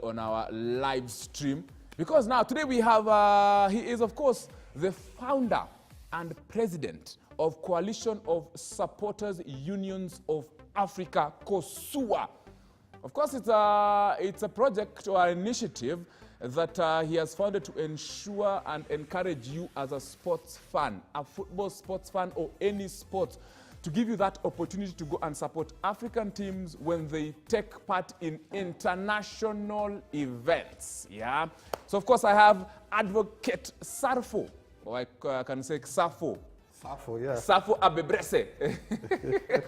on our live stream, because now today we have he is of course the founder and president of Coalition of Supporters Unions of Africa, COSUA. Of course, it's a project or an initiative that he has founded to ensure and encourage you as a sports fan, a football sports fan or any sport, to give you that opportunity to go and support African teams when they take part in international events. Yeah. So of course I have Advocate Sarfo, or I can say Sarfo. Sarfo, yeah. Sarfo Abebrese.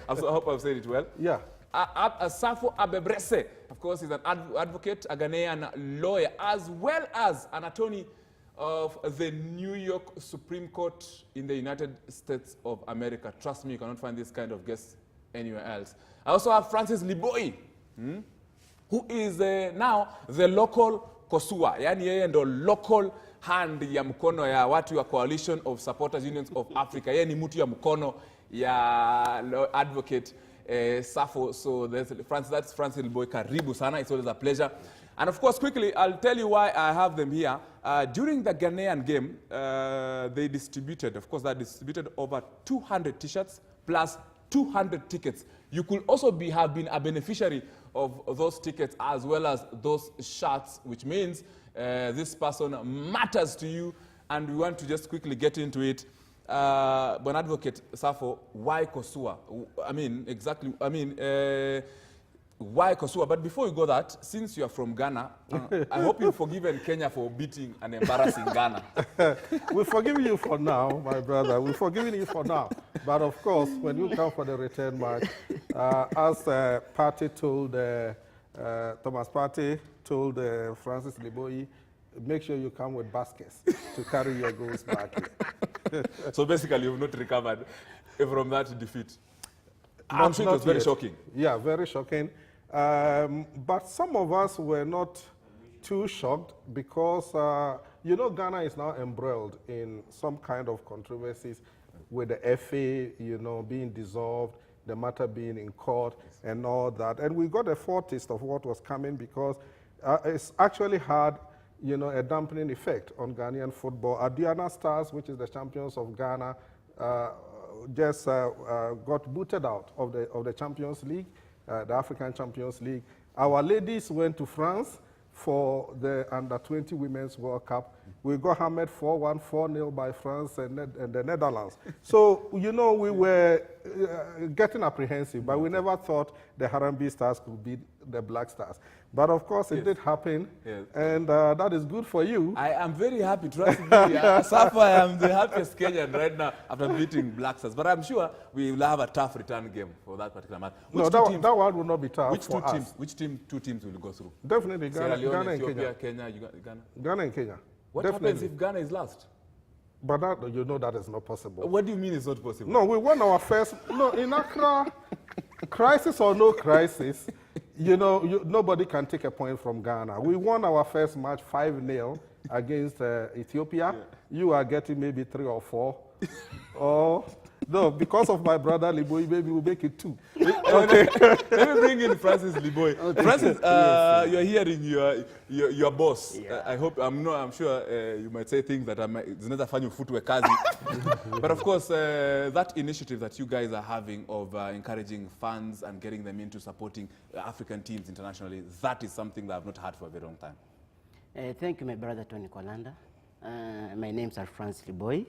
I hope I've said it well. Yeah. Sarfo Abebrese, of course, is an advocate, a Ghanaian lawyer, as well as an attorney of the New York Supreme Court in the United States of America. Trust me, you cannot find this kind of guest anywhere else. I also have Francis Liboi, who is now the local COSUA, yani yeye ndo local hand ya mkono ya watu ya Coalition of Supporters Unions of Africa. Yeye ni mtu ya mkono ya advocate Sarfo. So that's Francis Liboi. Karibu sana. It's always a pleasure. And of course, quickly, I'll tell you why I have them here. During the Ghanaian game, they distributed over 200 T-shirts plus 200 tickets. You could also have been a beneficiary of those tickets as well as those shirts, which means this person matters to you, and we want to just quickly get into it. But Advocate Sarfo, why COSUA? Why COSUA? But before you go that, since you are from Ghana, I hope you've forgiven Kenya for beating and embarrassing Ghana. We forgive you for now, my brother. We're forgiving you for now. But of course, when you come for the return match, as Party told, Thomas Party told Francis Liboi, make sure you come with baskets to carry your goals back here. So basically, you've not recovered from that defeat. I'm sure it was very shocking. Yeah, very shocking. But some of us were not too shocked because, you know, Ghana is now embroiled in some kind of controversies with the FA, you know, being dissolved, the matter being in court and all that. And we got a foretaste of what was coming because it's actually had, you know, a dampening effect on Ghanaian football. Aduana Stars, which is the champions of Ghana, just got booted out of the Champions League, the African Champions League. Our ladies went to France for the Under-20 Women's World Cup. We got hammered 4-1, 4-0 by France and the Netherlands. So, you know, we were getting apprehensive, but we never thought the Harambee Stars could beat the Black Stars. But of course, it did happen, and that is good for you. I am very happy, trust me. Sarfo, I am the happiest Kenyan right now after beating Black Stars. But I'm sure we will have a tough return game for that particular match. That one will not be tough. Which two teams will go through? Definitely Ghana, Leone, Ghana Ethiopia, and Kenya. Ghana? Ghana and Kenya. What happens if Ghana is last? But that, you know that is not possible. What do you mean it's not possible? No, we won our first, no, in Accra, crisis or no crisis, you know, nobody can take a point from Ghana. We won our first match 5-0 against Ethiopia. Yeah. You are getting maybe 3 or 4. Or, no, because of my brother Liboi, maybe we'll make it 2. Okay. Let me bring in Francis Liboi. Okay. Francis, you're hearing your boss. Yeah. I hope, I'm sure you might say things that zinaweza fanya ufutwe kazi. But of course, that initiative that you guys are having of encouraging fans and getting them into supporting African teams internationally, that is something that I've not had for a very long time. Thank you, my brother Tony Kolanda. My name's Francis Liboi.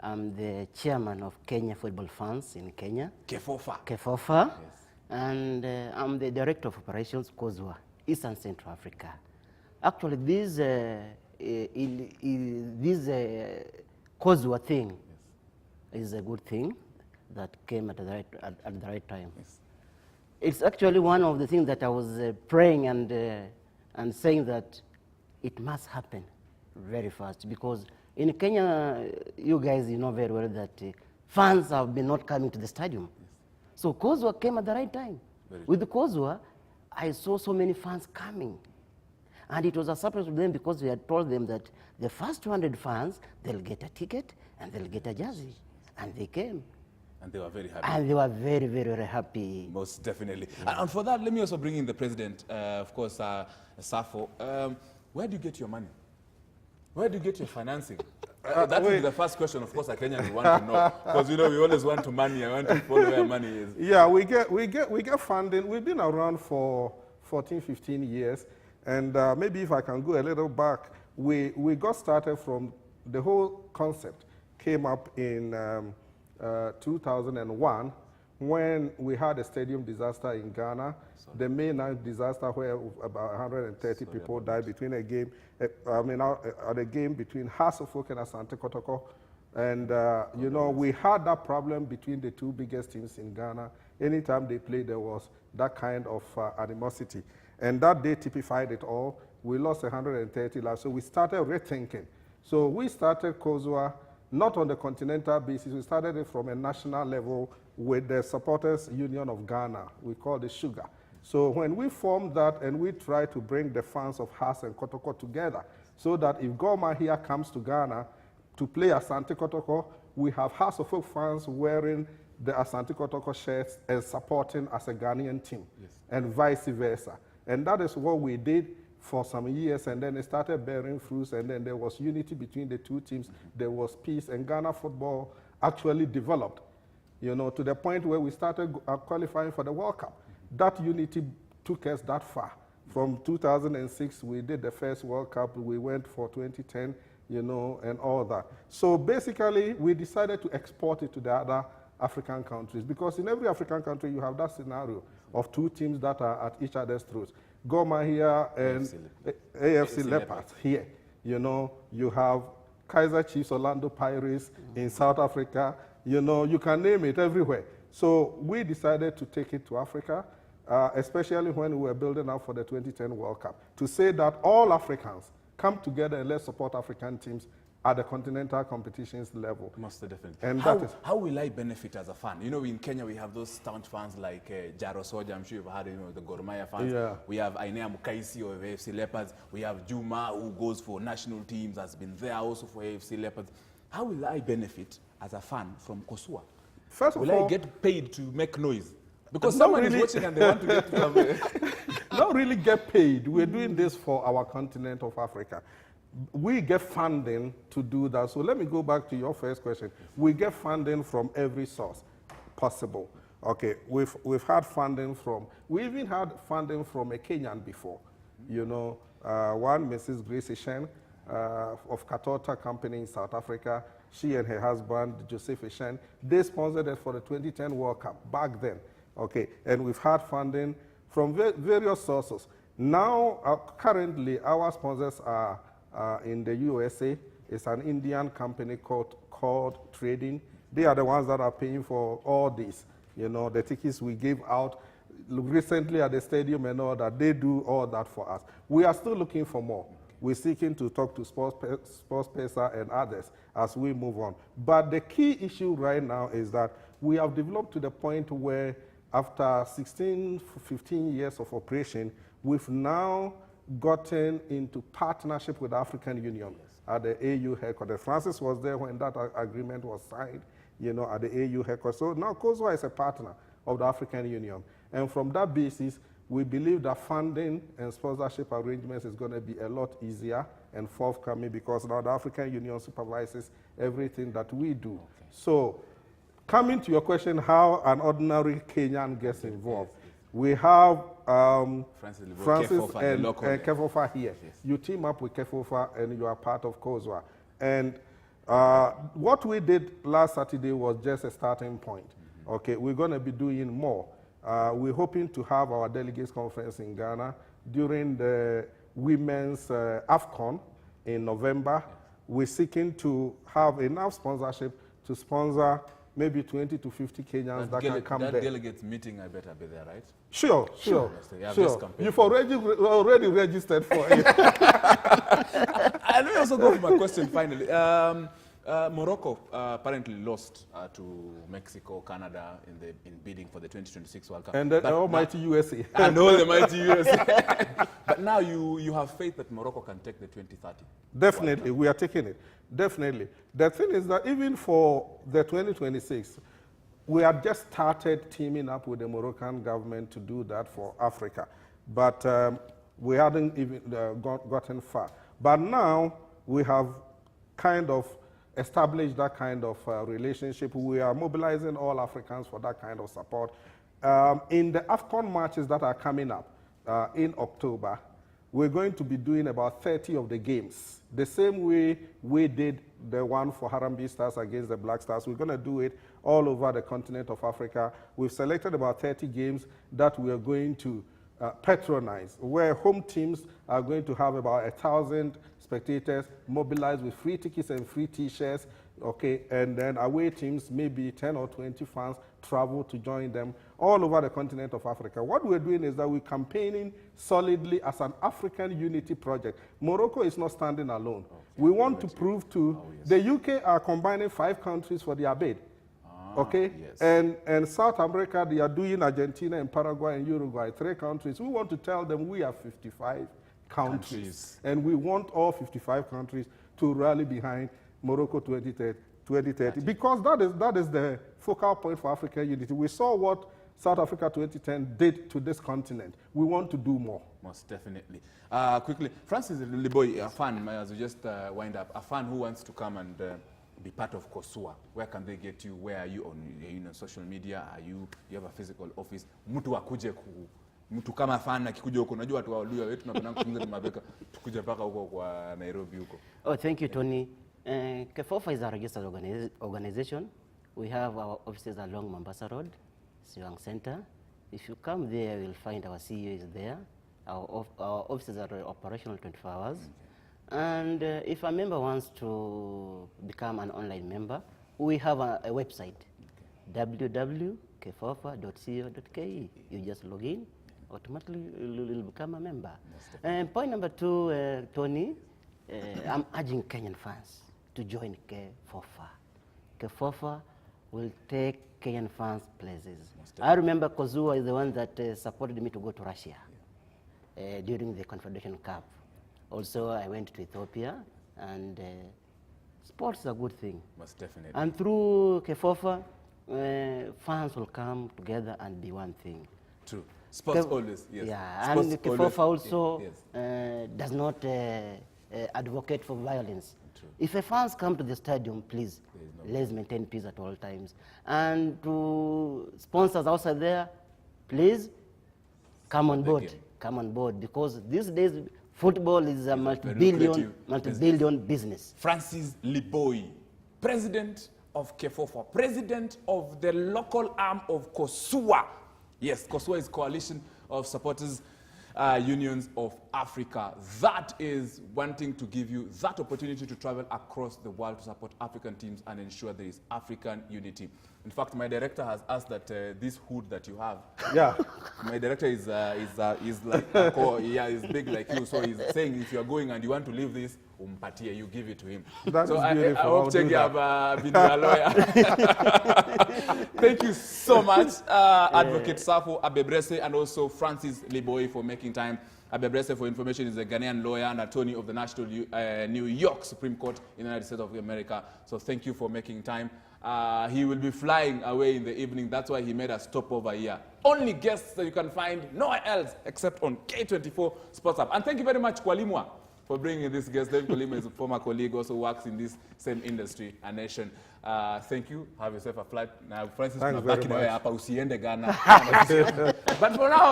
I'm the chairman of Kenya Football Fans in Kenya. KEFOFA. Yes. And I'm the director of operations, COSUA, Eastern Central Africa. Actually, this COSUA thing is a good thing that came at the right time. Yes. It's actually one of the things that I was praying and saying that it must happen very fast, because in Kenya, you guys, you know very well that fans have been not coming to the stadium. Yes. So COSUA came at the right time. With COSUA, I saw so many fans coming. And it was a surprise to them because we had told them that the first 200 fans, they'll get a ticket and they'll get a jersey. And they came. And they were very happy. And they were very, very, very happy. Most definitely. And for that, let me also bring in the president, of course, Sarfo. Where do you get your money? Where do you get your financing? That would be the first question, of course, a Kenyan will want to know. Because, you know, we always want to money. I want to follow where money is. Yeah, we get funding. We've been around for 14, 15 years. And maybe if I can go a little back, we got started from the whole concept came up in 2001 when we had a stadium disaster in Ghana. The May 9th disaster where about 130 people died between a game, at a game between Hasselhoff and Asante Kotoko. And, you know, we had that problem between the two biggest teams in Ghana. Anytime they played, there was that kind of animosity. And that day typified it all. We lost 130 lives, so we started rethinking. So we started COSUA, not on the continental basis. We started it from a national level with the Supporters Union of Ghana. We called it Sugar. So when we formed that and we tried to bring the fans of Has and Kotoko together so that if Goma here comes to Ghana to play Asante Kotoko, we have House of Folk fans wearing the Asante Kotoko shirts and supporting as a Ghanaian team, and vice versa. And that is what we did for some years, and then it started bearing fruits, and then there was unity between the two teams. There was peace, and Ghana football actually developed, you know, to the point where we started qualifying for the World Cup. That unity took us that far. From 2006, we did the first World Cup. We went for 2010, you know, and all that. So basically, we decided to export it to the other African countries, because in every African country, you have that scenario of two teams that are at each other's throats. Goma here and AFC Leopards here. You know, you have Kaiser Chiefs, Orlando Pirates in South Africa. You know, you can name it everywhere. So we decided to take it to Africa, especially when we were building up for the 2010 World Cup, to say that all Africans come together and let's support African teams at the continental competitions level. Most definitely. And how will I benefit as a fan? You know, in Kenya, we have those staunch fans like Jaro Soja, I'm sure you've heard, you know, the Gor Mahia fans. Yeah. We have Ainea Mukaisi of AFC Leopards. We have Juma, who goes for national teams, has been there also for AFC Leopards. How will I benefit as a fan from COSUA? First of all, will I get paid to make noise? Because someone is watching and they want to get somewhere. Not really get paid. We're doing this for our continent of Africa. We get funding to do that. So let me go back to your first question. We get funding from every source possible. Okay, we've had funding from, we even had funding from a Kenyan before. You know, one Mrs. Grace Shen of Katota Company in South Africa. She and her husband, Joseph Shen, they sponsored it for the 2010 World Cup back then. Okay, and we've had funding from various sources. Now, currently, our sponsors are in the USA. It's an Indian company called Trading. They are the ones that are paying for all this. You know, the tickets we gave out recently at the stadium and all that, they do all that for us. We are still looking for more. We're seeking to talk to SportsPesa and others as we move on. But the key issue right now is that we have developed to the point where after 16, 15 years of operation, we've now gotten into partnership with the African Union at the AU headquarters. Francis was there when that agreement was signed, you know, at the AU headquarters. So now COSUA is a partner of the African Union. And from that basis, we believe that funding and sponsorship arrangements is going to be a lot easier and forthcoming because now the African Union supervises everything that we do. Okay. So coming to your question, how an ordinary Kenyan gets involved, we have Francis and Kefofa here. Yes. You team up with Kefofa and you are part of COSUA. And what we did last Saturday was just a starting point. Okay, we're going to be doing more. We're hoping to have our delegates conference in Ghana during the women's AFCON in November. We're seeking to have enough sponsorship to sponsor maybe 20 to 50 Kenyans that can come there. That delegates meeting, I better be there, right? Sure. You've already registered for it. Let me also go to my question finally. Morocco apparently lost to Mexico, Canada in bidding for the 2026 World Cup. And the almighty USA. And all the mighty USA. But now you have faith that Morocco can take the 2030. Definitely, we are taking it. Definitely. The thing is that even for the 2026, we had just started teaming up with the Moroccan government to do that for Africa, but we hadn't even gotten far. But now we have kind of established that kind of relationship. We are mobilizing all Africans for that kind of support. In the AFCON matches that are coming up in October, we're going to be doing about 30 of the games. The same way we did the one for Harambee Stars against the Black Stars, we're going to do it all over the continent of Africa. We've selected about 30 games that we are going to patronize, where home teams are going to have about 1,000 spectators mobilized with free tickets and free T-shirts, okay, and then away teams, maybe 10 or 20 fans travel to join them all over the continent of Africa. What we're doing is that we're campaigning solidly as an African unity project. Morocco is not standing alone. Okay. We want to prove to, the UK are combining 5 countries for their bid. Okay, yes. And South America, they are doing Argentina and Paraguay and Uruguay, 3 countries. We want to tell them we are 55 countries. And we want all 55 countries to rally behind Morocco 2030 because that is the focal point for African unity. We saw what South Africa 2010 did to this continent. We want to do more. Most definitely. Quickly, Francis Liboy, a fan, as we just wind up, a fan who wants to come and be part of COSUA. Where can they get you? Where are you on social media? You have a physical office? Mtu akuje mtu kama fan akikuja huko, unajua watu wa Luya wetu tunapenda kufunga mabeka tukuje paka huko kwa Nairobi huko. Oh, thank you, Tony. COSUA is a registered organization. We have our offices along Mombasa Road, Siwang Center. If you come there, you'll find our CEO is there. Our offices are operational 24 hours. Okay. And if a member wants to become an online member, we have a website, www.kefofa.co.ke. You just log in, automatically you'll become a member. And point number 2, Tony, I'm urging Kenyan fans to join COSUA. COSUA will take Kenyan fans places. I remember COSUA is the one that supported me to go to Russia during the Confederation Cup. Also, I went to Ethiopia, and sports is a good thing. Most definitely. And through COSUA, fans will come together and be one thing. True. Sports always, yes. Yeah, sports and COSUA also does not advocate for violence. True. If the fans come to the stadium, please, let's maintain peace at all times. And to sponsors outside there, please, come on board. Come on board, because these days, football is a multi-billion business. Francis Liboy, president of COSUA, president of the local arm of COSUA. Yes, COSUA is Coalition of Supporters Unions of Africa. That is wanting to give you that opportunity to travel across the world to support African teams and ensure there is African unity. In fact, my director has asked that this hood that you have. Yeah. My director is like, is big like you. So he's saying if you are going and you want to leave this, you give it to him. That so is beautiful. I hope you have been a lawyer. Thank you so much, Advocate Sarfo Abebrese, and also Francis Liboy for making time. Abebrese, for information, is a Ghanaian lawyer and attorney of the National New York Supreme Court in the United States of America. So thank you for making time. He will be flying away in the evening. That's why he made a stopover here. Only guests that you can find nowhere else except on K24 Sports Hub. And thank you very much, Kwalimwa, for bringing this guest. David Kolima is a former colleague, also works in this same industry, a nation. Thank you. Have yourself a flight. Now, Francis, thanks very much. But for now,